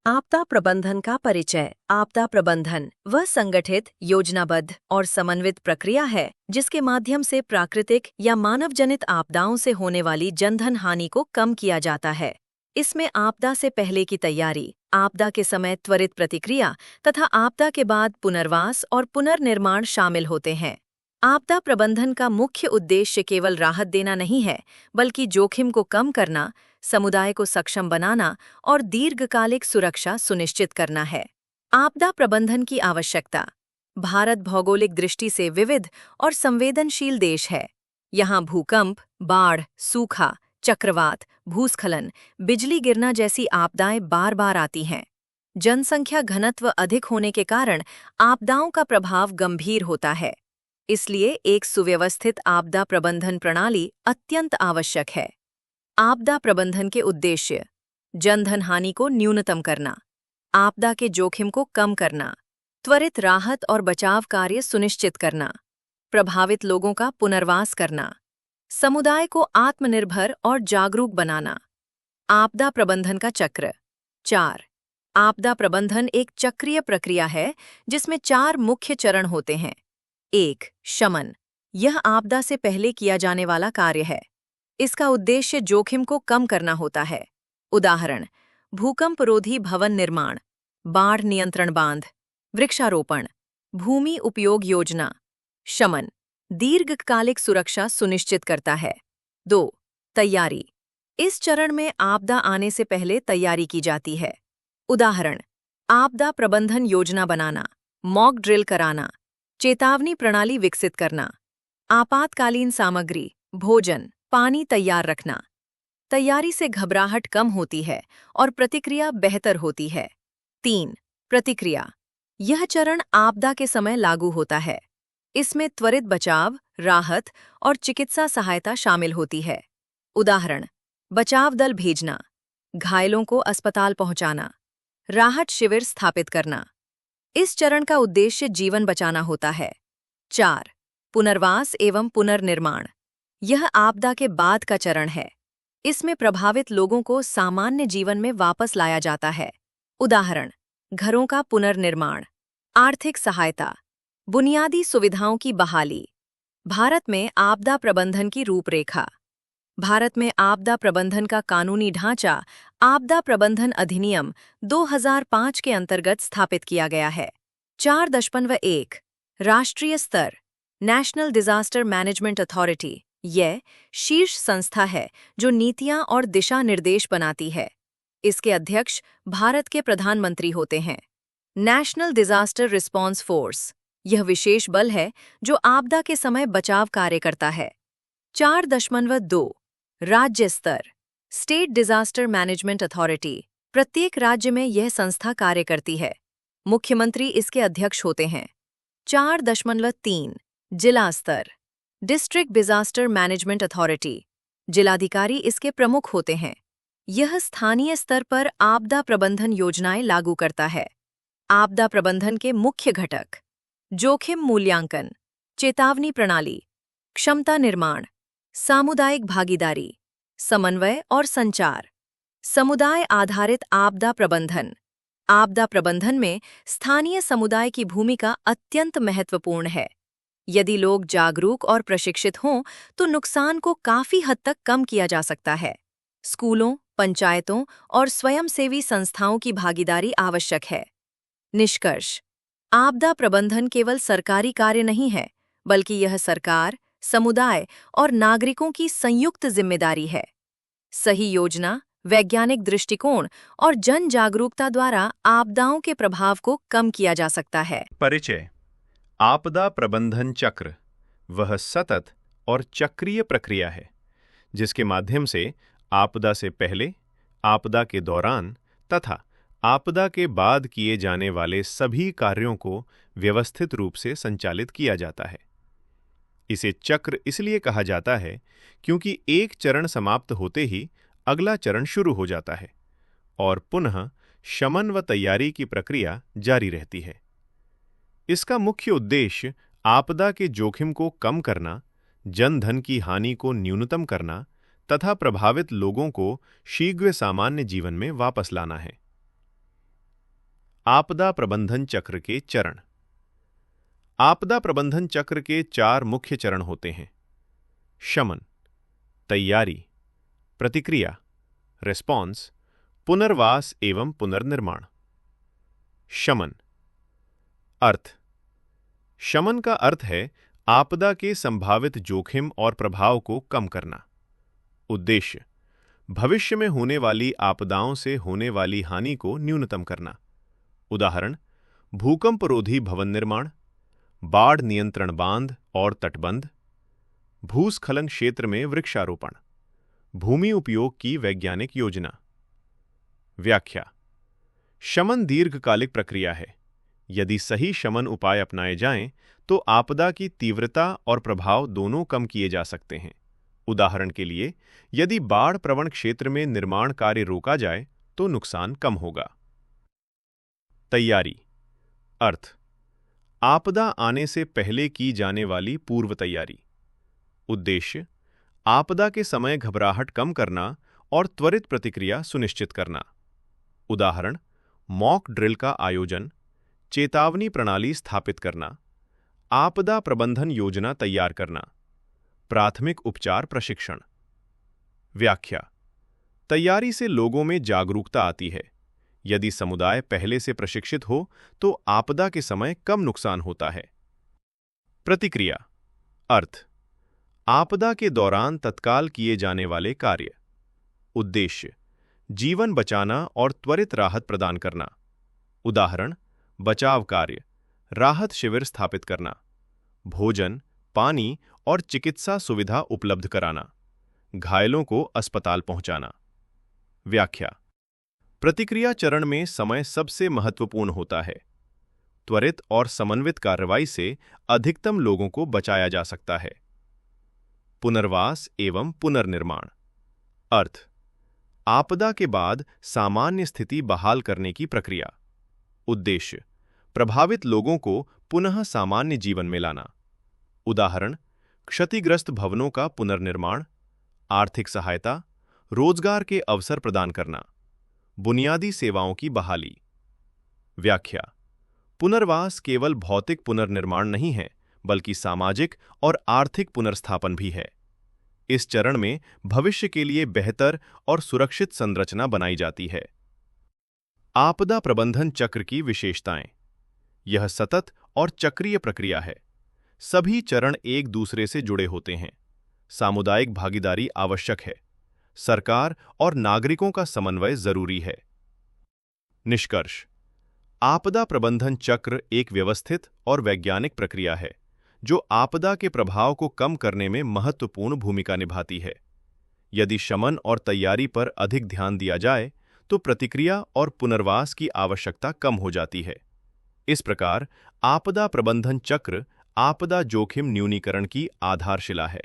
आपदा प्रबंधन का परिचय। आपदा प्रबंधन वह संगठित, योजनाबद्ध और समन्वित प्रक्रिया है जिसके माध्यम से प्राकृतिक या मानव जनित आपदाओं से होने वाली जनधन हानि को कम किया जाता है। इसमें आपदा से पहले की तैयारी, आपदा के समय त्वरित प्रतिक्रिया तथा आपदा के बाद पुनर्वास और पुनर्निर्माण शामिल होते हैं। आपदा प्रबंधन का मुख्य उद्देश्य केवल राहत देना नहीं है, बल्कि जोखिम को कम करना, समुदाय को सक्षम बनाना और दीर्घकालिक सुरक्षा सुनिश्चित करना है। आपदा प्रबंधन की आवश्यकता। भारत भौगोलिक दृष्टि से विविध और संवेदनशील देश है। यहाँ भूकंप, बाढ़, सूखा, चक्रवात, भूस्खलन, बिजली गिरना जैसी आपदाएं बार बार आती हैं। जनसंख्या घनत्व अधिक होने के कारण आपदाओं का प्रभाव गंभीर होता है। इसलिए एक सुव्यवस्थित आपदा प्रबंधन प्रणाली अत्यंत आवश्यक है। आपदा प्रबंधन के उद्देश्य: जनधन हानि को न्यूनतम करना, आपदा के जोखिम को कम करना, त्वरित राहत और बचाव कार्य सुनिश्चित करना, प्रभावित लोगों का पुनर्वास करना, समुदाय को आत्मनिर्भर और जागरूक बनाना। आपदा प्रबंधन का चक्र 4। आपदा प्रबंधन एक चक्रीय प्रक्रिया है जिसमें 4 मुख्य चरण होते हैं। 1. शमन। यह आपदा से पहले किया जाने वाला कार्य है। इसका उद्देश्य जोखिम को कम करना होता है। उदाहरण: भूकंपरोधी भवन निर्माण, बाढ़ नियंत्रण बांध, वृक्षारोपण, भूमि उपयोग योजना। शमन दीर्घकालिक सुरक्षा सुनिश्चित करता है। 2. तैयारी। इस चरण में आपदा आने से पहले तैयारी की जाती है। उदाहरण: आपदा प्रबंधन योजना बनाना, मॉक ड्रिल कराना, चेतावनी प्रणाली विकसित करना, आपातकालीन सामग्री, भोजन, पानी तैयार रखना। तैयारी से घबराहट कम होती है और प्रतिक्रिया बेहतर होती है। 3. प्रतिक्रिया। यह चरण आपदा के समय लागू होता है। इसमें त्वरित बचाव, राहत और चिकित्सा सहायता शामिल होती है। उदाहरण: बचाव दल भेजना, घायलों को अस्पताल पहुंचाना, राहत शिविर स्थापित करना। इस चरण का उद्देश्य जीवन बचाना होता है। 4. पुनर्वास एवं पुनर्निर्माण। यह आपदा के बाद का चरण है। इसमें प्रभावित लोगों को सामान्य जीवन में वापस लाया जाता है। उदाहरण: घरों का पुनर्निर्माण, आर्थिक सहायता, बुनियादी सुविधाओं की बहाली। भारत में आपदा प्रबंधन की रूपरेखा। भारत में आपदा प्रबंधन का कानूनी ढांचा आपदा प्रबंधन अधिनियम 2005 के अंतर्गत स्थापित किया गया है। 4.1 राष्ट्रीय स्तर नेशनल डिजास्टर मैनेजमेंट अथॉरिटी। यह शीर्ष संस्था है जो नीतियां और दिशा निर्देश बनाती है। इसके अध्यक्ष भारत के प्रधानमंत्री होते हैं। National disaster response force. यह विशेष बल है जो आपदा के समय बचाव कार्य करता है। 4.2 राज्य स्तर स्टेट डिजास्टर मैनेजमेंट अथॉरिटी। प्रत्येक राज्य में यह संस्था कार्य करती है। मुख्यमंत्री इसके अध्यक्ष होते हैं। 4.3 जिला स्तर डिस्ट्रिक्ट डिजास्टर मैनेजमेंट अथॉरिटी। जिलाधिकारी इसके प्रमुख होते हैं। यह स्थानीय स्तर पर आपदा प्रबंधन योजनाएं लागू करता है। आपदा प्रबंधन के मुख्य घटक: जोखिम मूल्यांकन, चेतावनी प्रणाली, क्षमता निर्माण, सामुदायिक भागीदारी, समन्वय और संचार। समुदाय आधारित आपदा प्रबंधन। आपदा प्रबंधन में स्थानीय समुदाय की भूमिका अत्यंत महत्वपूर्ण है। यदि लोग जागरूक और प्रशिक्षित हों तो नुकसान को काफी हद तक कम किया जा सकता है। स्कूलों, पंचायतों और स्वयंसेवी संस्थाओं की भागीदारी आवश्यक है। निष्कर्ष: आपदा प्रबंधन केवल सरकारी कार्य नहीं है, बल्कि यह सरकार, समुदाय और नागरिकों की संयुक्त जिम्मेदारी है। सही योजना, वैज्ञानिक दृष्टिकोण और जन जागरूकता द्वारा आपदाओं के प्रभाव को कम किया जा सकता है। परिचय। आपदा प्रबंधन चक्र वह सतत और चक्रीय प्रक्रिया है जिसके माध्यम से आपदा से पहले, आपदा के दौरान तथा आपदा के बाद किए जाने वाले सभी कार्यों को व्यवस्थित रूप से संचालित किया जाता है। इसे चक्र इसलिए कहा जाता है क्योंकि एक चरण समाप्त होते ही अगला चरण शुरू हो जाता है और पुनः शमन व तैयारी की प्रक्रिया जारी रहती है। इसका मुख्य उद्देश्य आपदा के जोखिम को कम करना, जनधन की हानि को न्यूनतम करना तथा प्रभावित लोगों को शीघ्र सामान्य जीवन में वापस लाना है। आपदा प्रबंधन चक्र के चरण। आपदा प्रबंधन चक्र के 4 मुख्य चरण होते हैं। शमन, तैयारी, प्रतिक्रिया, रिस्पॉन्स, पुनर्वास एवं पुनर्निर्माण। शमन। अर्थ। शमन का अर्थ है आपदा के संभावित जोखिम और प्रभाव को कम करना। उद्देश्य, भविष्य में होने वाली आपदाओं से होने वाली हानि को न्यूनतम करना। उदाहरण, भूकंपरोधी भवन निर्माण, बाढ़ नियंत्रण बांध और तटबंध, भूस्खलन क्षेत्र में वृक्षारोपण, भूमि उपयोग की वैज्ञानिक योजना। व्याख्या। शमन दीर्घकालिक प्रक्रिया है। यदि सही शमन उपाय अपनाए जाएं, तो आपदा की तीव्रता और प्रभाव दोनों कम किए जा सकते हैं। उदाहरण के लिए, यदि बाढ़ प्रवण क्षेत्र में निर्माण कार्य रोका जाए, तो नुकसान कम होगा। तैयारी। अर्थ। आपदा आने से पहले की जाने वाली पूर्व तैयारी। उद्देश्य, आपदा के समय घबराहट कम करना और त्वरित प्रतिक्रिया सुनिश्चित करना। उदाहरण, मॉक ड्रिल का आयोजन, चेतावनी प्रणाली स्थापित करना, आपदा प्रबंधन योजना तैयार करना, प्राथमिक उपचार प्रशिक्षण। व्याख्या। तैयारी से लोगों में जागरूकता आती है। यदि समुदाय पहले से प्रशिक्षित हो, तो आपदा के समय कम नुकसान होता है। प्रतिक्रिया। अर्थ। आपदा के दौरान तत्काल किए जाने वाले कार्य। उद्देश्य, जीवन बचाना और त्वरित राहत प्रदान करना। उदाहरण, बचाव कार्य, राहत शिविर स्थापित करना, भोजन, पानी और चिकित्सा सुविधा उपलब्ध कराना, घायलों को अस्पताल पहुंचाना। व्याख्या। प्रतिक्रिया चरण में समय सबसे महत्वपूर्ण होता है। त्वरित और समन्वित कार्रवाई से अधिकतम लोगों को बचाया जा सकता है। पुनर्वास एवं पुनर्निर्माण। अर्थ। आपदा के बाद सामान्य स्थिति बहाल करने की प्रक्रिया। उद्देश्य, प्रभावित लोगों को पुनः सामान्य जीवन में लाना। उदाहरण, क्षतिग्रस्त भवनों का पुनर्निर्माण, आर्थिक सहायता, रोजगार के अवसर प्रदान करना, बुनियादी सेवाओं की बहाली। व्याख्या। पुनर्वास केवल भौतिक पुनर्निर्माण नहीं है, बल्कि सामाजिक और आर्थिक पुनर्स्थापन भी है। इस चरण में भविष्य के लिए बेहतर और सुरक्षित संरचना बनाई जाती है। आपदा प्रबंधन चक्र की विशेषताएं। यह सतत और चक्रीय प्रक्रिया है। सभी चरण एक दूसरे से जुड़े होते हैं। सामुदायिक भागीदारी आवश्यक है। सरकार और नागरिकों का समन्वय जरूरी है। निष्कर्ष। आपदा प्रबंधन चक्र एक व्यवस्थित और वैज्ञानिक प्रक्रिया है, जो आपदा के प्रभाव को कम करने में महत्वपूर्ण भूमिका निभाती है। यदि शमन और तैयारी पर अधिक ध्यान दिया जाए, तो प्रतिक्रिया और पुनर्वास की आवश्यकता कम हो जाती है। इस प्रकार, आपदा प्रबंधन चक्र आपदा जोखिम न्यूनीकरण की आधारशिला है।